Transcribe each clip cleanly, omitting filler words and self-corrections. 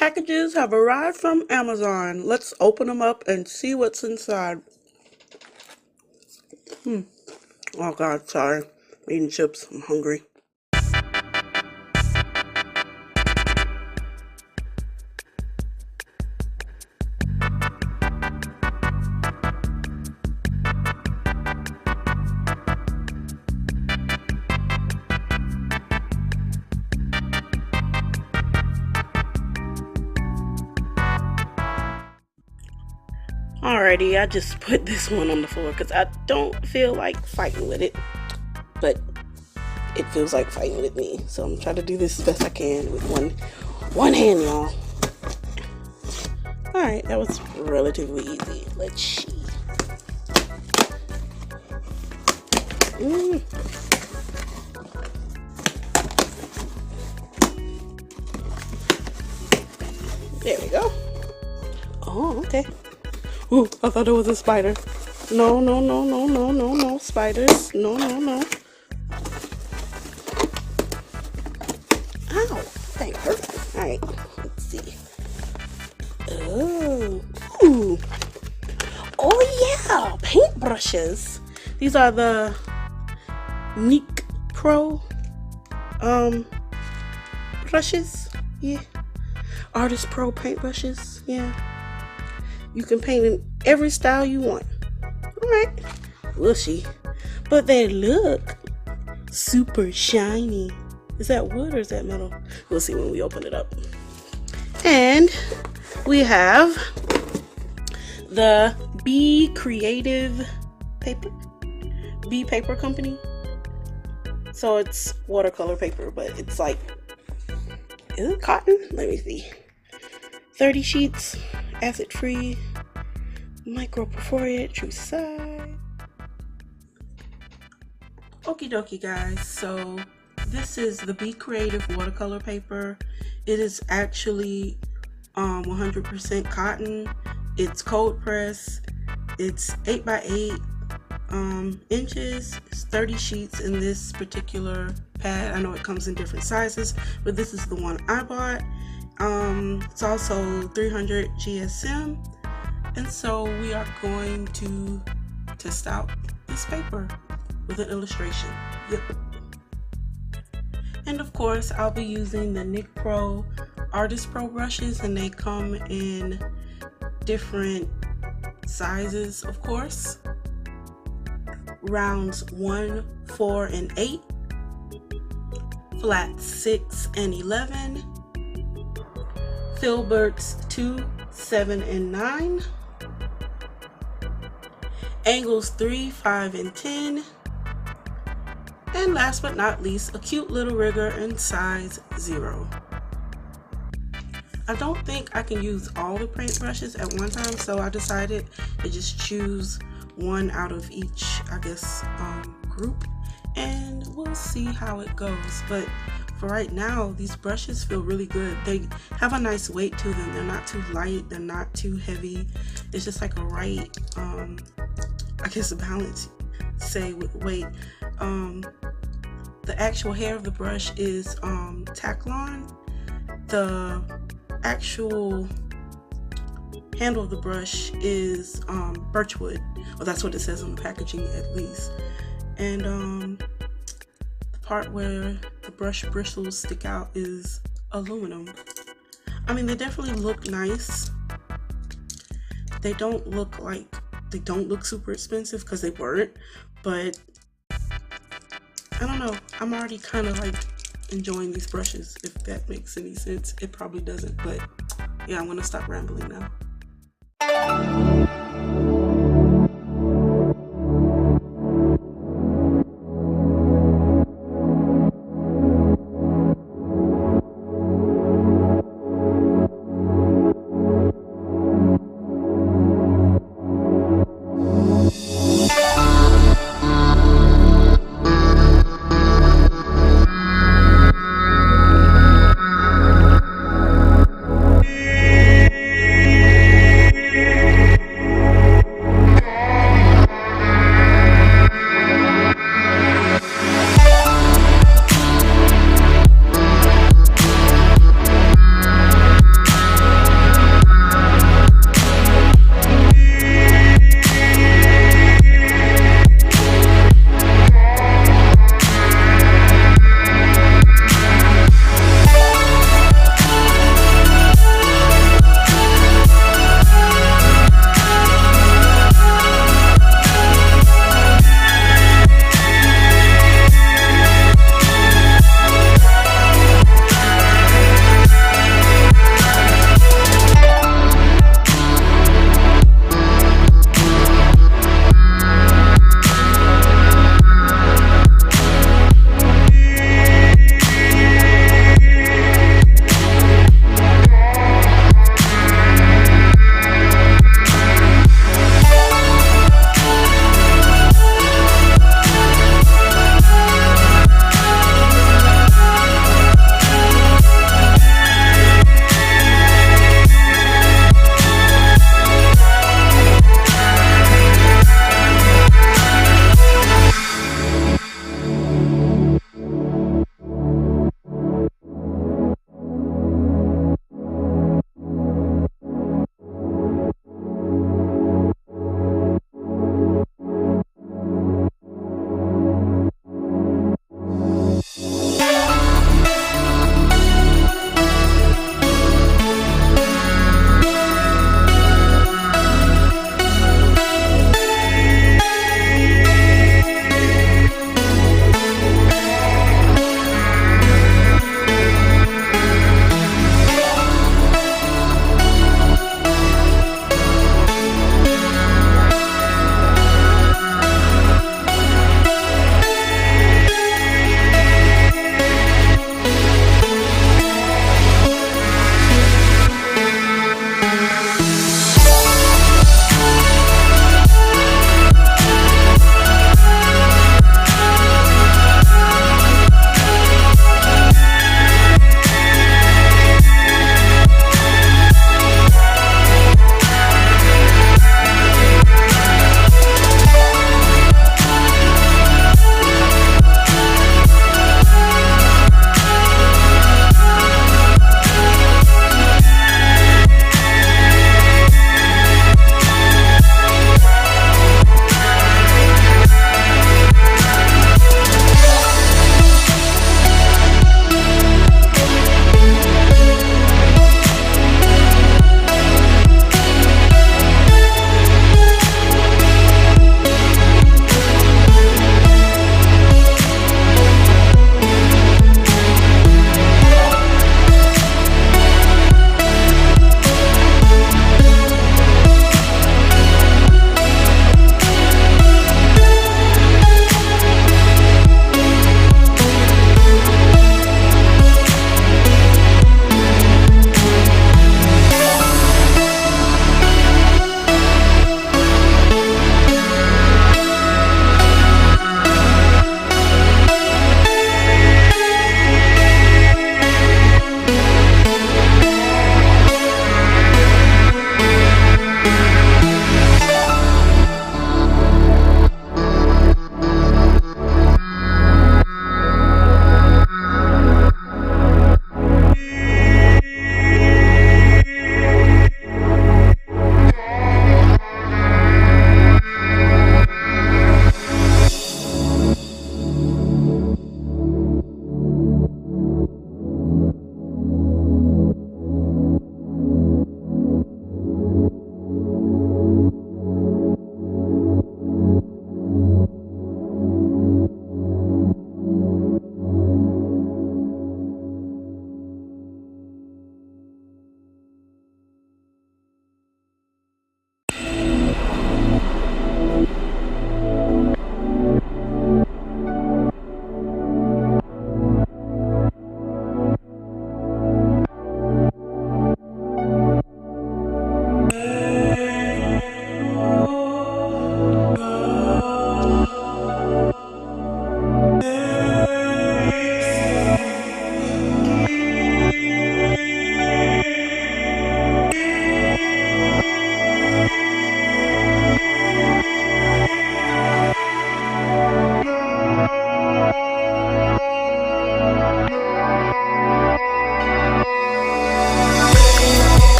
Packages have arrived from Amazon. Let's open them up and see what's inside. Oh God, sorry. I'm eating chips. I'm hungry. Alrighty, I just put this one on the floor because I don't feel like fighting with it, but it feels like fighting with me. So I'm trying to do this as best I can with one hand, y'all. Alright, that was relatively easy. Let's see. There we go. Oh, okay. Ooh, I thought it was a spider. No, no, no, no, no, no, no. Spiders. No, no, no. Ow, that hurt. Alright, let's see. Oh, ooh. Oh yeah, paintbrushes. These are the Nicpro brushes. Yeah. Artist Pro paintbrushes. Yeah. You can paint in every style you want. Alright. We'll see. But they look super shiny. Is that wood or is that metal? We'll see when we open it up. And we have the Be Creative paper. Be Paper Company. So it's watercolor paper, but it's like, is it cotton? Let me see. 30 sheets. Acid free, micro perforated, true side. Okie dokie, guys. So this is the Be Creative watercolor paper. It is actually 100% cotton. It's cold press. It's 8 by 8 inches. It's 30 sheets in this particular pad. I know it comes in different sizes, but this is the one I bought. It's also 300 GSM, and so we are going to test out this paper with an illustration. Yep. And of course, I'll be using the Nicpro Artist Pro brushes, and they come in different sizes, of course. Rounds 1, 4, and 8, flats 6 and 11, filberts 2, 7, and 9, angles 3, 5, and 10, and last but not least, a cute little rigger in size 0. I don't think I can use all the paint brushes at one time, so I decided to just choose one out of each, I guess, group, and we'll see how it goes. But for right now, these brushes feel really good. They have a nice weight to them. They're not too light, they're not too heavy. It's just like a right, I guess, balance, say, with weight. The actual hair of the brush is Taklon. The actual handle of the brush is birchwood. Well, that's what it says on the packaging, at least. And the part where the brush bristles stick out is aluminum. I mean, they definitely look nice. They don't look super expensive, because they weren't, but I don't know. I'm already kind of like enjoying these brushes, if that makes any sense. It probably doesn't, but yeah, I'm gonna stop rambling now.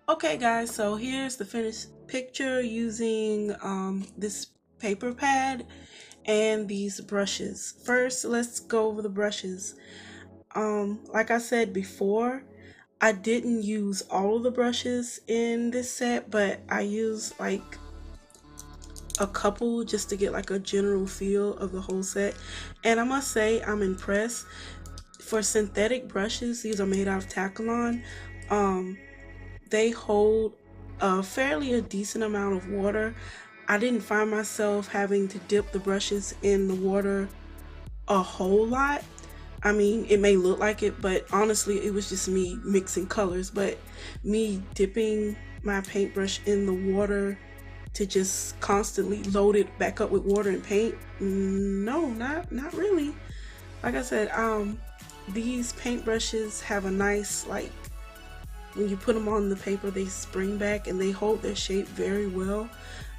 Okay guys, so here's the finished picture using this paper pad and these brushes. First, let's go over the brushes. Like I said before, I didn't use all of the brushes in this set, but I used like a couple just to get like a general feel of the whole set. And I must say I'm impressed. For synthetic brushes, these are made out of Takalon. They hold a decent amount of water. I didn't find myself having to dip the brushes in the water a whole lot. I mean, it may look like it, but honestly, it was just me mixing colors. But me dipping my paintbrush in the water to just constantly load it back up with water and paint, no, not really. Like I said, these paintbrushes have a nice, like, when you put them on the paper, they spring back and they hold their shape very well.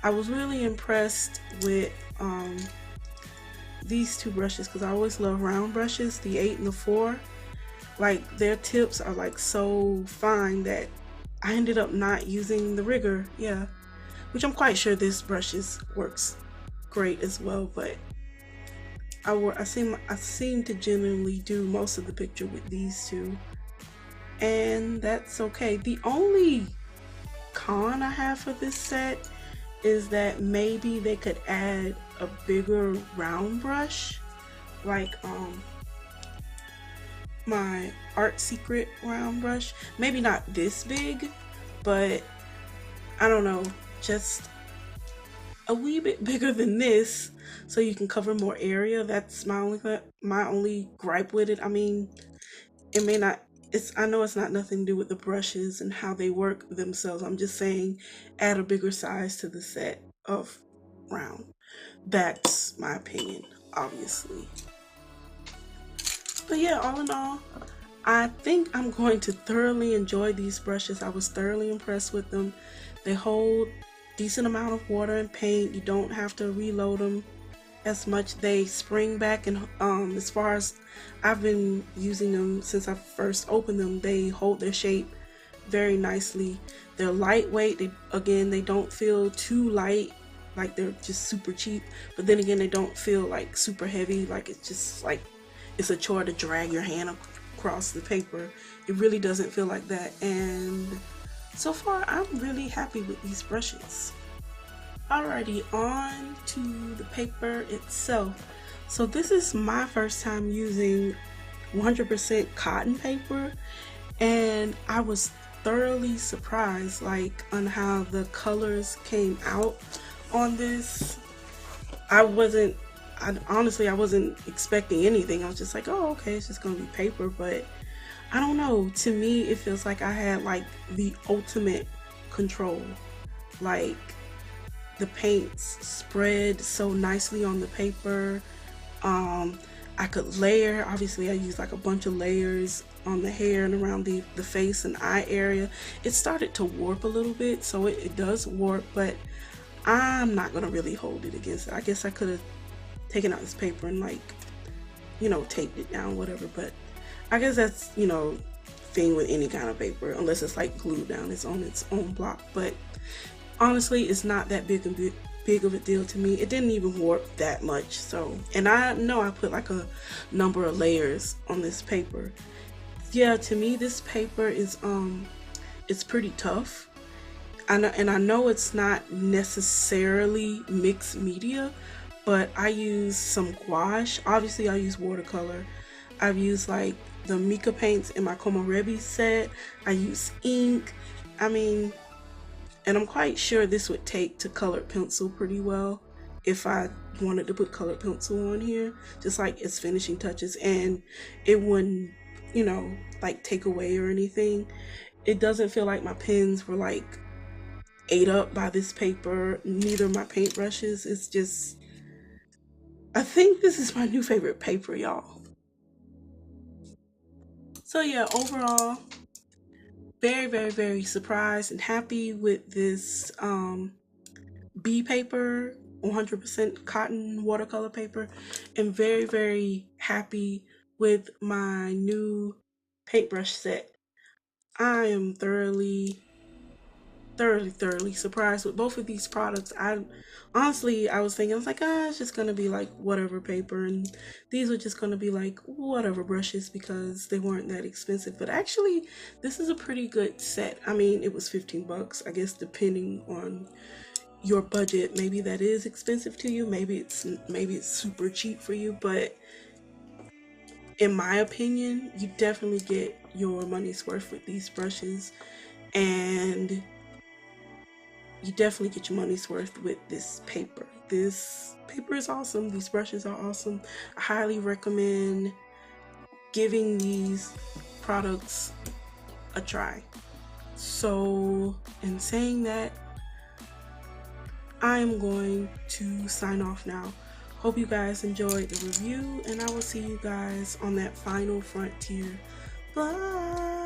I was really impressed with these two brushes because I always love round brushes, the 8 and the 4. Like, their tips are like so fine that I ended up not using the rigger, yeah, which I'm quite sure this brushes works great as well, but I seem to generally do most of the picture with these two, and that's okay. The only con I have for this set is that maybe they could add a bigger round brush, like my Art Secret round brush. Maybe not this big, but I don't know, just a wee bit bigger than this so you can cover more area. That's my only gripe with it. I mean, it may not, I know it's not nothing to do with the brushes and how they work themselves. I'm just saying add a bigger size to the set of round. That's my opinion, obviously. But yeah, all in all, I think I'm going to thoroughly enjoy these brushes. I was thoroughly impressed with them. They hold decent amount of water and paint. You don't have to reload them as much. They spring back, and as far as I've been using them since I first opened them, they hold their shape very nicely. They're lightweight. They don't feel too light, like they're just super cheap, but then again, they don't feel like super heavy, like it's just like it's a chore to drag your hand across the paper. It really doesn't feel like that, and so far I'm really happy with these brushes. Alrighty, on to the paper itself. So this is my first time using 100% cotton paper, and I was thoroughly surprised like on how the colors came out on this. Honestly, I wasn't expecting anything. I was just like, oh, okay, it's just gonna be paper, but I don't know. To me, it feels like I had like the ultimate control. Like, the paints spread so nicely on the paper. I could layer. Obviously, I used like a bunch of layers on the hair and around the face and eye area. It started to warp a little bit, so it does warp, but I'm not gonna really hold it against it. I guess I could have taken out this paper and, like, you know, taped it down, whatever, but I guess that's, you know, thing with any kind of paper, unless it's like glued down, it's on its own block. But honestly, it's not that big of a deal to me. It didn't even warp that much. So, and I know I put like a number of layers on this paper. Yeah, to me this paper is it's pretty tough. And I know it's not necessarily mixed media, but I use some gouache. Obviously I use watercolor. I've used like the mica paints in my Komorebi set. I use ink. I mean, and I'm quite sure this would take to colored pencil pretty well if I wanted to put colored pencil on here, just like as finishing touches, and it wouldn't, you know, like take away or anything. It doesn't feel like my pens were like ate up by this paper, neither my paintbrushes. It's just, I think this is my new favorite paper, y'all. So yeah, overall, very surprised and happy with this B paper, 100% cotton watercolor paper, and very happy with my new paintbrush set. I am thoroughly thoroughly surprised with both of these products. I was thinking, I was like, it's just gonna be like whatever paper, and these were just gonna be like whatever brushes because they weren't that expensive. But actually, this is a pretty good set. I mean, it was 15 bucks. I guess depending on your budget, maybe that is expensive to you. Maybe it's super cheap for you, but in my opinion, you definitely get your money's worth with these brushes, and you definitely get your money's worth with this paper. This paper is awesome. These brushes are awesome. I highly recommend giving these products a try. So, in saying that, I am going to sign off now. Hope you guys enjoyed the review, and I will see you guys on that final frontier. Bye!